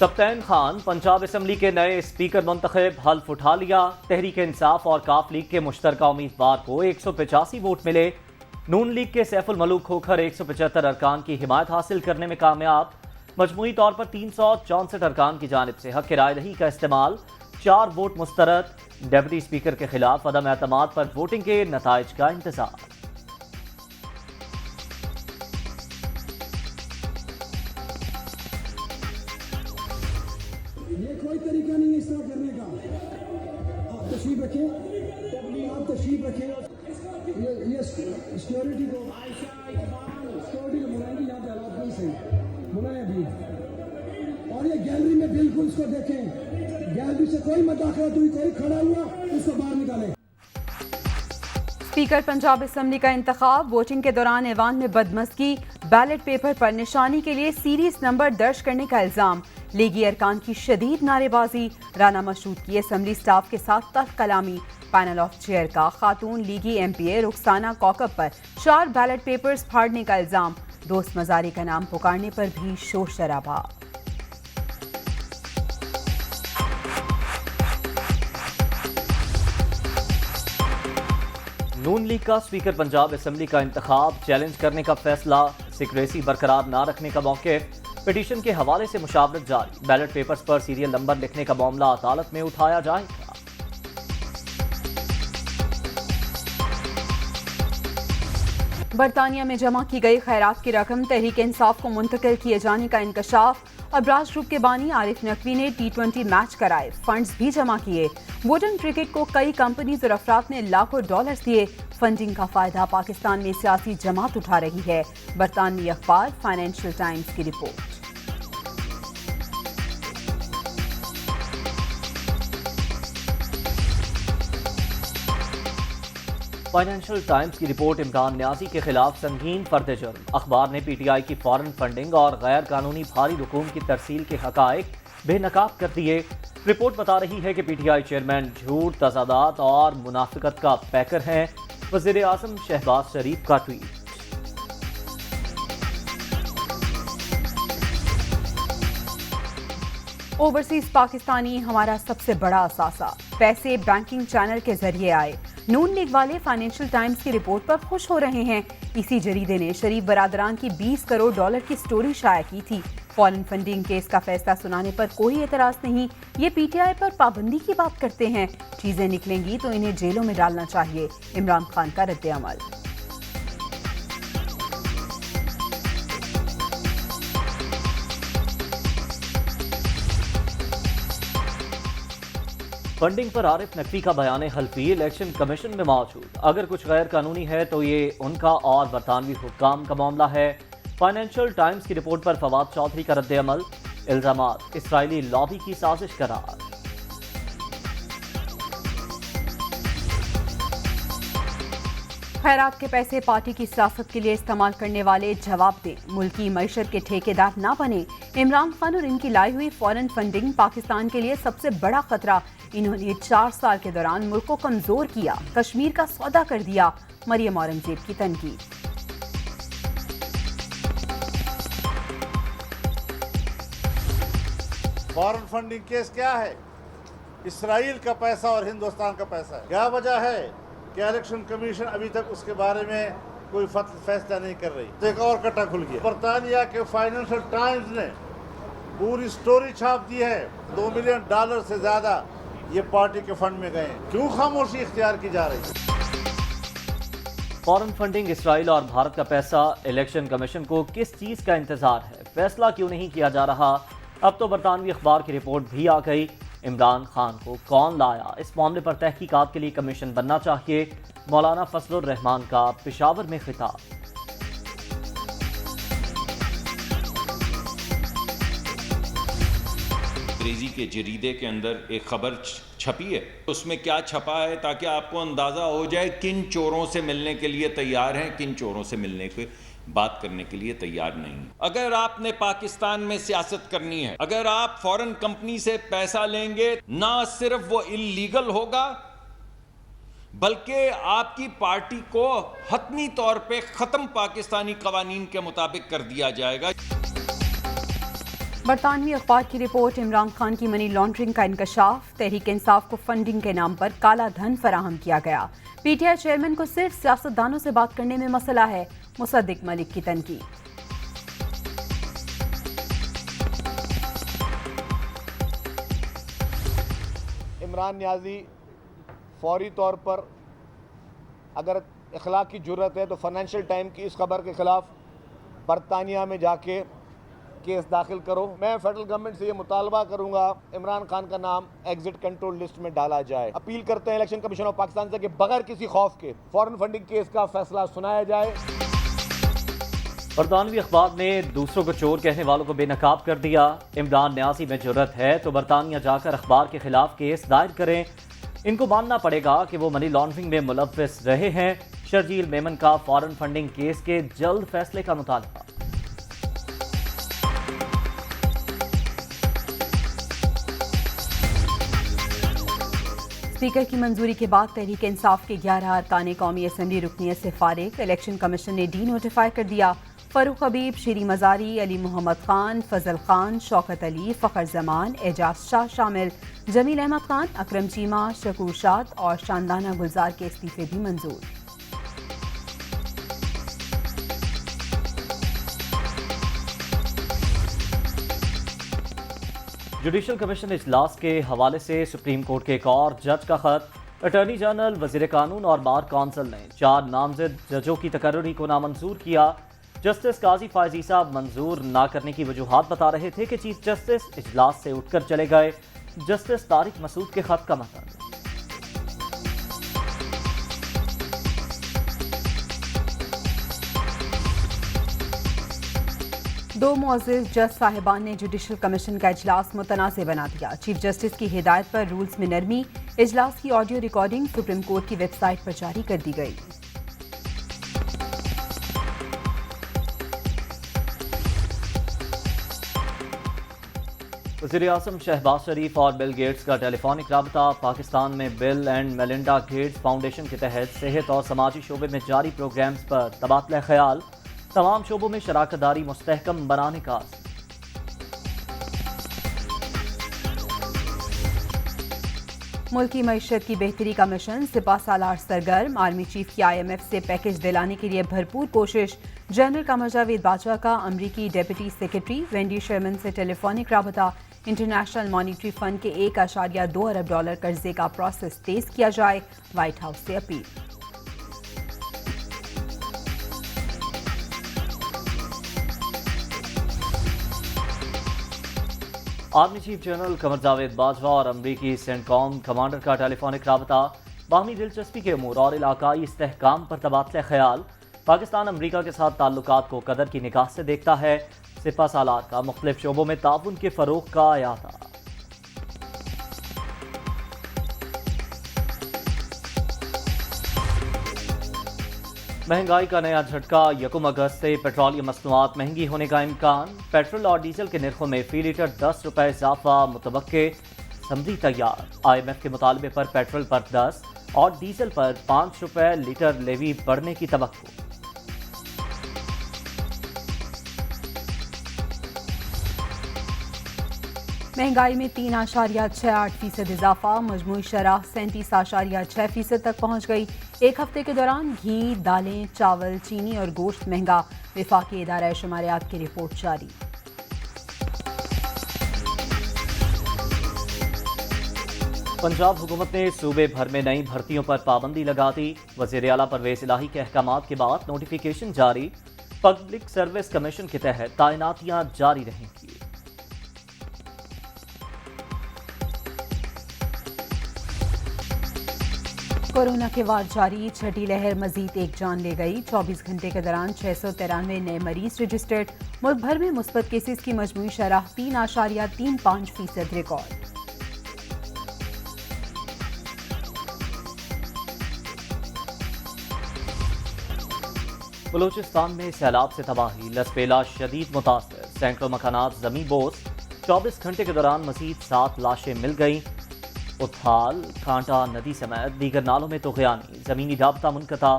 Sibtain Khan Punjab assembly کے نئے speaker منتخب، حلف اٹھا لیا۔ تحریک انصاف اور کاف لیگ کے مشترکہ امیدوار کو 185 ووٹ ملے۔ نون لیگ کے سیف الملوک کھوکھر 175 ارکان کی حمایت حاصل کرنے میں کامیاب۔ مجموعی طور پر 364 ارکان کی جانب سے حق رائے دہی کا استعمال، 4 ووٹ مسترد۔ ڈپٹی اسپیکر کے خلاف عدم اعتماد پر ووٹنگ کے نتائج کا انتظار۔ یہ کوئی طریقہ نہیں اس طرح کرنے کا۔ آپ تشریف رکھیں، آپ تشریف رکھیں۔ یہ سیکورٹی کو منائیں گی، یہاں پہ حالات نہیں صحیح منائیں ابھی۔ اور یہ گیلری میں بالکل اس کو دیکھیں، گیلری سے کوئی مداخلت ہوئی، کوئی کھڑا ہوا اس کو باہر نکالیں۔ اسپیکر پنجاب اسمبلی کا انتخاب، ووٹنگ کے دوران ایوان میں بدمزگی، بیلٹ پیپر پر نشانی کے لیے سیریز نمبر درج کرنے کا الزام، لیگی ارکان کی شدید نعرے بازی، رانا مشروط کی اسمبلی سٹاف کے ساتھ تلخ کلامی، پینل آف چیئر کا خاتون لیگی ایم پی اے رخسانہ کوکب پر 4 بیلٹ پیپرز پھاڑنے کا الزام، دوست مزاری کا نام پکارنے پر بھی شور شرابہ۔ نون لیگ کا اسپیکر پنجاب اسمبلی کا انتخاب، چیلنج کرنے کا فیصلہ، سیکریسی برقرار نہ رکھنے کا موقف، پٹیشن کے حوالے سے مشاورت جاری، بیلٹ پیپرز پر سیریل نمبر لکھنے کا معاملہ عدالت میں اٹھایا جائے گا۔ برطانیہ میں جمع کی گئی خیرات کی رقم تحریک انصاف کو منتقل کیے جانے کا انکشاف، ابراز گروپ کے بانی عارف نقوی نے T20 میچ کرائے، فنڈز بھی جمع کیے۔ ووڈن کرکٹ کو کئی کمپنیز اور افراد نے لاکھوں ڈالرز دیے، فنڈنگ کا فائدہ پاکستان میں سیاسی جماعت اٹھا رہی ہے، برطانوی اخبار فائنینشل ٹائمز کی رپورٹ۔ فائنینشل ٹائمز کی رپورٹ، عمران نیازی کے خلاف سنگین فرد جرم، اخبار نے پی ٹی آئی کی فارن فنڈنگ اور غیر قانونی بھاری رقوم کی ترسیل کے حقائق بے نقاب کر دیے۔ رپورٹ بتا رہی ہے کہ پی ٹی آئی چیئرمین جھوٹ، تضادات اور منافقت کا پیکر ہیں۔ وزیر اعظم شہباز شریف کا ٹویٹ۔ اوورسیز پاکستانی ہمارا سب سے بڑا اثاثہ، پیسے بینکنگ چینل کے ذریعے آئے، نون لیگ والے فائنینشل ٹائمز کی رپورٹ پر خوش ہو رہے ہیں۔ اسی جریدے نے شریف برادران کی 20 کروڑ ڈالر کی سٹوری شائع کی تھی۔ فارن فنڈنگ کیس کا فیصلہ سنانے پر کوئی اعتراض نہیں، یہ پی ٹی آئی پر پابندی کی بات کرتے ہیں، چیزیں نکلیں گی تو انہیں جیلوں میں ڈالنا چاہیے، عمران خان کا رد عمل۔ فنڈنگ پر عارف نقوی کا بیان حلفی الیکشن کمیشن میں موجود، اگر کچھ غیر قانونی ہے تو یہ ان کا اور برطانوی حکام کا معاملہ ہے۔ فائنینشل ٹائمز کی رپورٹ پر فواد چودھری کا رد عمل، الزامات اسرائیلی لابی کی سازش قرار۔ خیرات کے پیسے پارٹی کی سیاست کے لیے استعمال کرنے والے جواب دیں، ملکی معیشت کے ٹھیکیدار نہ بنے۔ عمران خان اور ان کی لائی ہوئی فارن فنڈنگ پاکستان کے لیے سب سے بڑا خطرہ، انہوں نے 4 سال کے دوران ملک کو کمزور کیا، کشمیر کا سودا کر دیا، مریم اورنگزیب کی تنقید۔ فارن فنڈنگ کیس کیا ہے؟ اسرائیل کا پیسہ اور ہندوستان کا پیسہ ہے۔ کیا وجہ ہے کہ الیکشن کمیشن ابھی تک اس کے بارے میں کوئی فیصلہ نہیں کر رہی؟ تو ایک اور کٹا کھل گیا، برطانیہ کے فائنینشل ٹائمز نے پوری سٹوری چھاپ دی ہے، $2 ملین سے زیادہ یہ پارٹی کے فنڈ میں گئے ہیں۔ کیوں خاموشی اختیار کی جا رہی ہے؟ فارن فنڈنگ، اسرائیل اور بھارت کا پیسہ، الیکشن کمیشن کو کس چیز کا انتظار ہے؟ فیصلہ کیوں نہیں کیا جا رہا؟ اب تو برطانوی اخبار کی رپورٹ بھی آ گئی، عمران خان کو کون لایا؟ اس معاملے پر تحقیقات کے لیے کمیشن بننا چاہیے، مولانا فضل الرحمان کا پشاور میں خطاب۔ انگریزی کے جریدے کے اندر ایک خبر چھپی ہے، اس میں کیا چھپا ہے تاکہ آپ کو اندازہ ہو جائے کن چوروں سے ملنے کے لیے تیار ہیں، کن چوروں سے ملنے کے بات کرنے کے لیے تیار نہیں۔ اگر آپ نے پاکستان میں سیاست کرنی ہے، اگر آپ فورن کمپنی سے پیسہ لیں گے، نہ صرف وہ اللیگل ہوگا بلکہ آپ کی پارٹی کو حتمی طور پہ ختم پاکستانی قوانین کے مطابق کر دیا جائے گا۔ برطانوی اخبار کی رپورٹ، عمران خان کی منی لانڈرنگ کا انکشاف، تحریک انصاف کو فنڈنگ کے نام پر کالا دھن فراہم کیا گیا۔ پی ٹی آئی چیئرمین کو صرف سیاستدانوں سے بات کرنے میں مسئلہ ہے، مصدق ملک کی تنقید۔ عمران نیازی فوری طور پر اگر اخلاق کی جرت ہے تو فائنینشیل ٹائم کی اس خبر کے خلاف برطانیہ میں جا کے کیس داخل کرو۔ میں فیڈرل گورنمنٹ سے یہ مطالبہ کروں گا عمران خان کا نام ایگزٹ کنٹرول لسٹ میں ڈالا جائے۔ اپیل کرتے ہیں الیکشن کمیشن آف پاکستان سے کہ بغیر کسی خوف کے فورن فنڈنگ کیس کا فیصلہ سنایا جائے۔ برطانوی اخبار نے دوسروں کو چور کہنے والوں کو بے نقاب کر دیا۔ عمران نیازی میں جرت ہے تو برطانیہ جا کر اخبار کے خلاف کیس دائر کریں، ان کو ماننا پڑے گا کہ وہ منی لانڈرنگ میں ملوث رہے ہیں۔ شرجیل میمن کا فارن فنڈنگ کیس کے جلد فیصلے کا مطالبہ۔ اسپیکر کی منظوری کے بعد تحریک انصاف کے 11 ارکان قومی اسمبلی رکنیت سے فارغ۔ الیکشن کمیشن نے ڈی نوٹیفائی کر دیا۔ فاروق حبیب، شیری مزاری، علی محمد خان، فضل خان، شوکت علی، فخر زمان، اعجاز شاہ شامل۔ جمیل احمد خان، اکرم چیمہ، شکور شاد اور شاندانہ گلزار کے استعفے بھی منظور۔ جوڈیشل کمیشن اجلاس کے حوالے سے سپریم کورٹ کے ایک اور جج کا خط۔ اٹارنی جنرل، وزیر قانون اور بار کونسل نے 4 نامزد ججوں کی تقرری کو نامنظور کیا۔ جسٹس قاضی فائز عیسیٰ منظور نہ کرنے کی وجوہات بتا رہے تھے کہ چیف جسٹس اجلاس سے اٹھ کر چلے گئے۔ جسٹس طارق مسعود کے خط کا مطلب 2 معزز جج صاحبان نے جوڈیشل کمیشن کا اجلاس متنازع بنا دیا۔ چیف جسٹس کی ہدایت پر رولز میں نرمی، اجلاس کی آڈیو ریکارڈنگ سپریم کورٹ کی ویب سائٹ پر جاری کر دی گئی۔ وزیر اعظم شہباز شریف اور بل گیٹس کا ٹیلی فونک رابطہ۔ پاکستان میں بل اینڈ میلنڈا گیٹس فاؤنڈیشن کے تحت صحت اور سماجی شعبے میں جاری پروگرامز پر تبادلہ خیال، تمام شعبوں میں شراکت داری مستحکم بنانے کا عزم۔ ملکی معیشت کی بہتری کا مشن، سپہ سالار سرگرم، آرمی چیف کی IMF سے پیکج دلانے کے لیے بھرپور کوشش۔ جنرل قمر جاوید باجوہ کا امریکی ڈیپٹی سیکرٹری وینڈی شرمن سے ٹیلی فونک رابطہ۔ انٹرنیشنل مانیٹری فنڈ کے $1.2 ارب قرضے کا پروسیس تیز کیا جائے، وائٹ ہاؤس سے appeal. Army chief general Qamar Javed Bajwa اور امریکی سینٹ کام کمانڈر کا ٹیلی فونک رابطہ۔ باہمی دلچسپی کے امور اور علاقائی استحکام پر تبادلہ خیال۔ پاکستان امریکہ کے ساتھ تعلقات کو قدر کی نگاہ سے دیکھتا ہے، سپہ سالار کا مختلف شعبوں میں تعاون کے فروغ کا احاطہ۔ مہنگائی کا نیا جھٹکا، 1 اگست سے پیٹرولیم مصنوعات مہنگی ہونے کا امکان۔ پیٹرول اور ڈیزل کے نرخوں میں فی لیٹر 10 روپے اضافہ متوقع، سمری تیار۔ IMF کے مطالبے پر پیٹرول پر 10 اور ڈیزل پر 5 روپے لیٹر لیوی بڑھنے کی توقع۔ مہنگائی میں 3.68% اضافہ، مجموعی شرح 37.6% تک پہنچ گئی۔ ایک ہفتے کے دوران گھی، دالیں، چاول، چینی اور گوشت مہنگا، وفاقی ادارہ شماریات کی رپورٹ جاری۔ پنجاب حکومت نے صوبے بھر میں نئی بھرتیوں پر پابندی لگا دی۔ وزیر اعلیٰ پرویز الہی کے احکامات کے بعد نوٹیفیکیشن جاری۔ پبلک سروس کمیشن کے تحت تعیناتیاں جاری رہیں گی۔ کورونا کے وار جاری، چھٹی لہر مزید 1 جان لے گئی۔ 24 گھنٹے کے دوران 693 نئے مریض رجسٹرڈ۔ ملک بھر میں مثبت کیسز کی مجموعی شرح 3.35% ریکارڈ۔ بلوچستان میں سیلاب سے تباہی، لسپیلا شدید متاثر، سینکڑوں مکانات زمیں بوس۔ 24 گھنٹے کے دوران مزید 7 لاشیں مل گئیں۔ اتھال، کانٹا ندی سمیت دیگر نالوں میں طغیانی، زمینی رابطہ منقطع۔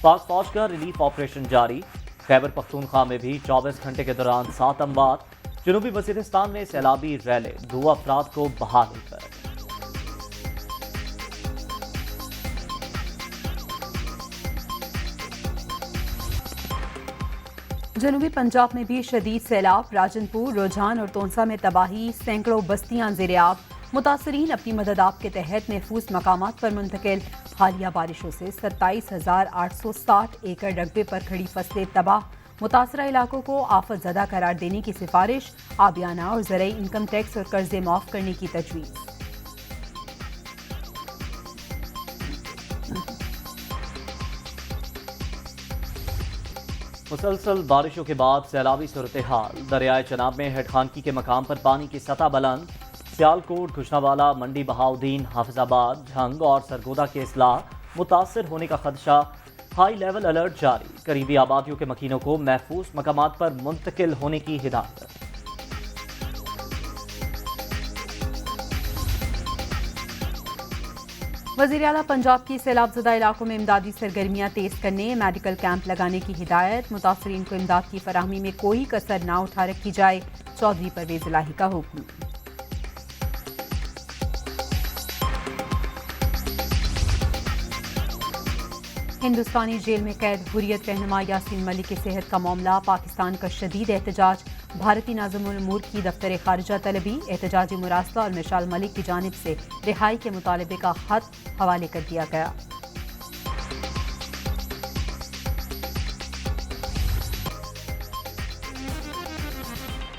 پاک فوج کا ریلیف آپریشن جاری۔ خیبر پختونخوا میں بھی 24 گھنٹے کے دوران 7 اموات۔ جنوبی وزیرستان میں سیلابی ریلے 2 افراد کو بحالی پر۔ جنوبی پنجاب میں بھی شدید سیلاب، راجن پور، روجھان اور تونسا میں تباہی، سینکڑوں بستیاں زیر آب، متاثرین اپنی مدد آپ کے تحت محفوظ مقامات پر منتقل۔ حالیہ بارشوں سے 27,860 ایکڑ رقبے پر کھڑی فصلیں تباہ، متاثرہ علاقوں کو آفت زدہ قرار دینے کی سفارش، آبیانہ اور زرعی انکم ٹیکس اور قرضے معاف کرنے کی تجویز۔ مسلسل بارشوں کے بعد سیلابی صورتحال، دریائے چناب میں ہیڈ خانکی کے مقام پر پانی کی سطح بلند، سیالکوٹ، گجرانوالہ، منڈی بہاؤدین، حافظ آباد، جھنگ اور سرگودا کے اضلاع متاثر ہونے کا خدشہ، ہائی لیول الرٹ جاری، قریبی آبادیوں کے مکینوں کو محفوظ مقامات پر منتقل ہونے کی ہدایت۔ وزیراعلیٰ پنجاب کی سیلاب زدہ علاقوں میں امدادی سرگرمیاں تیز کرنے، میڈیکل کیمپ لگانے کی ہدایت، متاثرین کو امداد کی فراہمی میں کوئی کسر نہ اٹھا رکھی جائے، چودھری پرویز الہی کا حکم۔ ہندوستانی جیل میں قید حریت رہنما یاسین ملک کی صحت کا معاملہ، پاکستان کا شدید احتجاج، بھارتی ناظم الامور کی دفتر خارجہ طلبی، احتجاجی مراسلہ اور مشال ملک کی جانب سے رہائی کے مطالبے کا خط حوالے کر دیا گیا۔